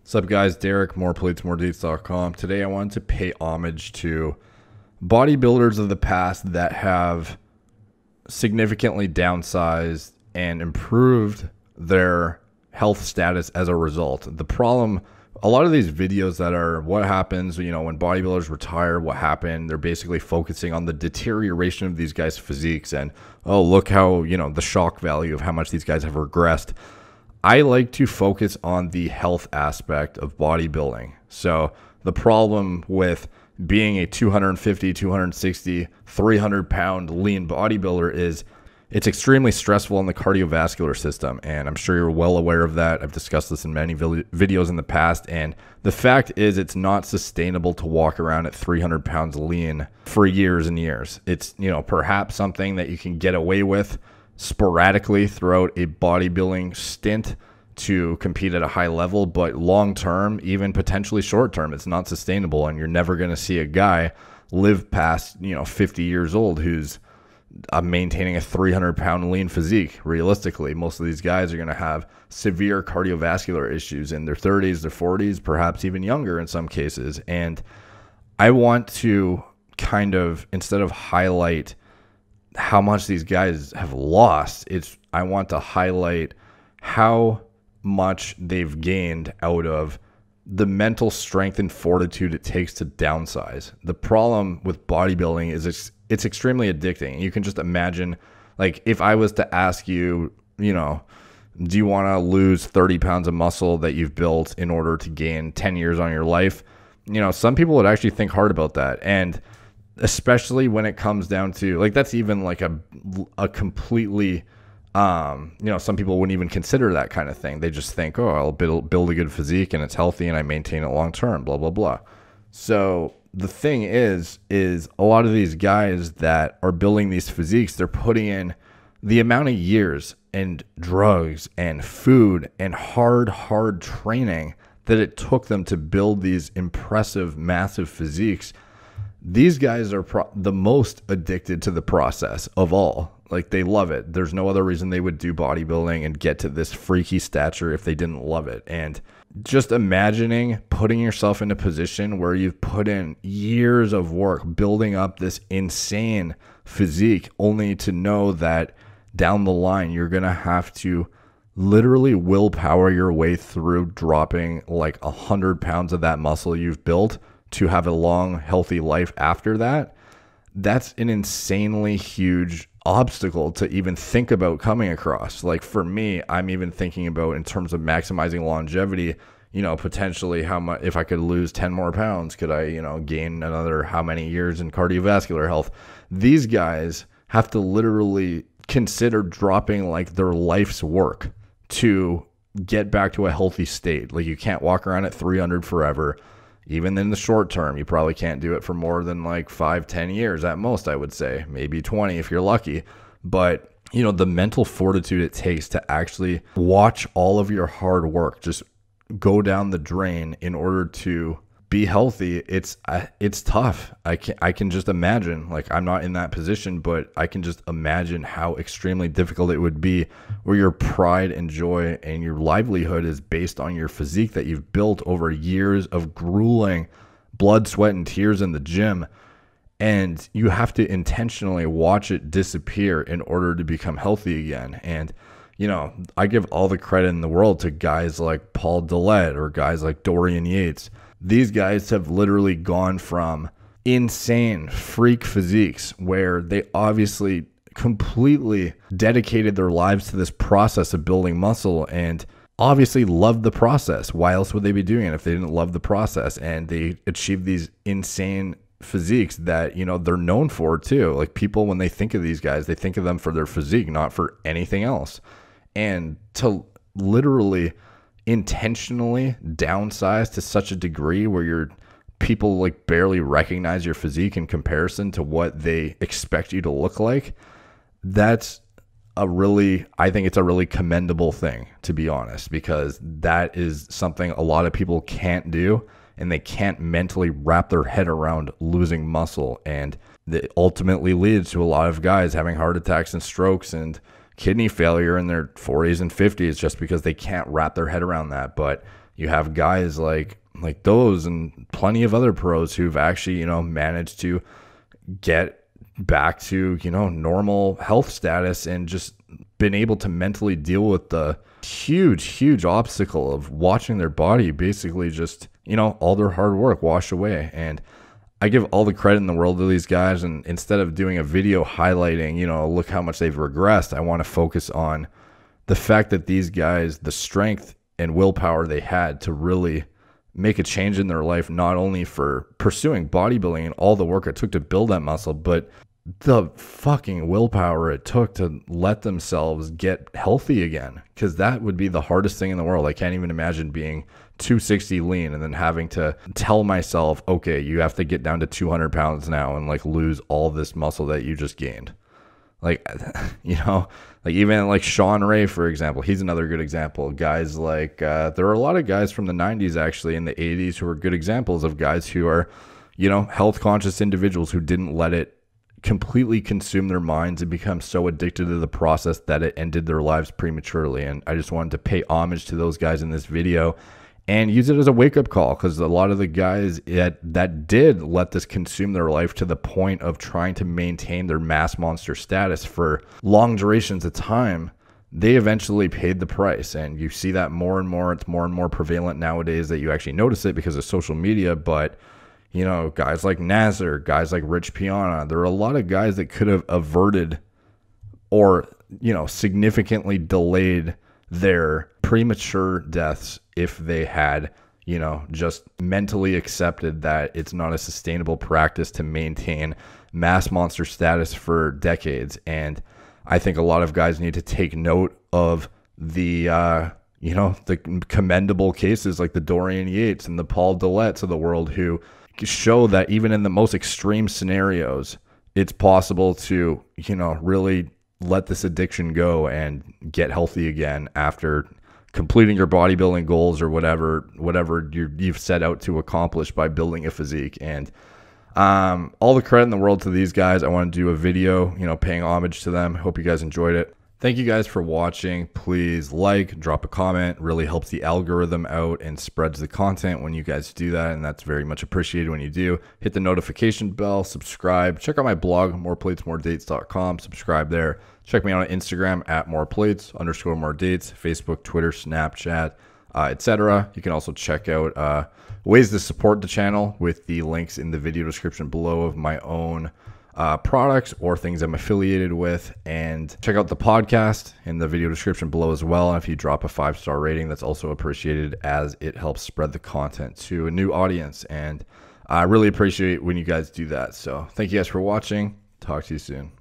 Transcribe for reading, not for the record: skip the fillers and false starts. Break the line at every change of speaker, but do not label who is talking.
What's up, guys? Derek, moreplates.com. Today I wanted to pay homage to bodybuilders of the past that have significantly downsized and improved their health status as a result. The problem, a lot of these videos that are what happens, when bodybuilders retire, what happened, they're basically focusing on the deterioration of these guys' physiques and, oh, look how, the shock value of how much these guys have regressed. I like to focus on the health aspect of bodybuilding. So the problem with being a 250, 260, 300 pound lean bodybuilder is it's extremely stressful on the cardiovascular system. And I'm sure you're well aware of that. I've discussed this in many videos in the past. And the fact is it's not sustainable to walk around at 300 pounds lean for years and years. It's, perhaps something that you can get away with sporadically throughout a bodybuilding stint to compete at a high level, but long term, even potentially short term, it's not sustainable, and you're never going to see a guy live past 50 years old who's maintaining a 300 pound lean physique. Realistically, most of these guys are going to have severe cardiovascular issues in their 30s, their 40s, perhaps even younger in some cases. And I want to kind of, instead of highlight how much these guys have lost, I want to highlight how much they've gained out of the mental strength and fortitude it takes to downsize. The problem with bodybuilding is it's extremely addicting. You can just imagine, like, if I was to ask you, do you want to lose 30 pounds of muscle that you've built in order to gain 10 years on your life? Some people would actually think hard about that. And especially when it comes down to, like, that's even like a completely, some people wouldn't even consider that kind of thing. They just think, oh, I'll build a good physique and it's healthy and I maintain it long term, blah, blah, blah. So the thing is a lot of these guys that are building these physiques, they're putting in the amount of years and drugs and food and hard training that it took them to build these impressive, massive physiques. These guys are the most addicted to the process of all. Like, they love it. There's no other reason they would do bodybuilding and get to this freaky stature if they didn't love it. And just imagining putting yourself in a position where you've put in years of work building up this insane physique, only to know that down the line you're going to have to literally willpower your way through dropping like 100 pounds of that muscle you've built to have a long, healthy life after that. That's an insanely huge obstacle to even think about coming across. Like, for me, I'm even thinking about, in terms of maximizing longevity, potentially how much, if I could lose 10 more pounds, could I, gain another how many years in cardiovascular health? These guys have to literally consider dropping like their life's work to get back to a healthy state. Like, you can't walk around at 300 forever. Even in the short term, you probably can't do it for more than like 5-10 years at most, I would say. Maybe 20 if you're lucky. But, the mental fortitude it takes to actually watch all of your hard work just go down the drain in order to be healthy, it's tough. I can just imagine, like, I'm not in that position, but I can just imagine how extremely difficult it would be, where your pride and joy and your livelihood is based on your physique that you've built over years of grueling blood, sweat, and tears in the gym. And you have to intentionally watch it disappear in order to become healthy again. And, I give all the credit in the world to guys like Paul Dillette or guys like Dorian Yates. These guys have literally gone from insane freak physiques where they obviously completely dedicated their lives to this process of building muscle and obviously loved the process. Why else would they be doing it if they didn't love the process? And they achieved these insane physiques that, they're known for too. Like, people, when they think of these guys, they think of them for their physique, not for anything else. And to literally intentionally downsize to such a degree where people like barely recognize your physique in comparison to what they expect you to look like, I think it's a really commendable thing, to be honest, because that is something a lot of people can't do, and they can't mentally wrap their head around losing muscle, and that ultimately leads to a lot of guys having heart attacks and strokes and kidney failure in their 40s and 50s just because they can't wrap their head around that. But you have guys like those and plenty of other pros who've actually, managed to get back to, normal health status and just been able to mentally deal with the huge obstacle of watching their body basically just, all their hard work wash away. And I give all the credit in the world to these guys. And instead of doing a video highlighting, look how much they've regressed, I want to focus on the fact that these guys, the strength and willpower they had to really make a change in their life, not only for pursuing bodybuilding and all the work it took to build that muscle, but the fucking willpower it took to let themselves get healthy again. Because that would be the hardest thing in the world. I can't even imagine being 260 lean and then having to tell myself, okay, you have to get down to 200 pounds now and like lose all this muscle that you just gained. Like, even like Sean Ray, for example, he's another good example. Guys like, there are a lot of guys from the 90s, actually, in the 80s who are good examples of guys who are, health conscious individuals who didn't let it completely consume their minds and become so addicted to the process that it ended their lives prematurely. And I just wanted to pay homage to those guys in this video and use it as a wake-up call, because a lot of the guys that did let this consume their life to the point of trying to maintain their mass monster status for long durations of time, they eventually paid the price. And you see that more and more. It's more and more prevalent nowadays that you actually notice it because of social media. But guys like Nazar, guys like Rich Piana, there are a lot of guys that could have averted or, significantly delayed their premature deaths if they had, just mentally accepted that it's not a sustainable practice to maintain mass monster status for decades. And I think a lot of guys need to take note of the, the commendable cases like the Dorian Yates and the Paul Dillettes of the world, who show that even in the most extreme scenarios, it's possible to, really let this addiction go and get healthy again after completing your bodybuilding goals or whatever you've set out to accomplish by building a physique. And all the credit in the world to these guys. I want to do a video, paying homage to them. Hope you guys enjoyed it. Thank you guys for watching. Please drop a comment. It really helps the algorithm out and spreads the content when you guys do that, and that's very much appreciated when you do. Hit the notification bell, subscribe. Check out my blog, moreplatesmoredates.com. Subscribe there. Check me out on Instagram at moreplates_moredates, Facebook, Twitter, Snapchat, etc. You can also check out ways to support the channel with the links in the video description below of my own products or things I'm affiliated with, and check out the podcast in the video description below as well. And if you drop a 5-star rating, that's also appreciated, as it helps spread the content to a new audience. And I really appreciate when you guys do that. So thank you guys for watching. Talk to you soon.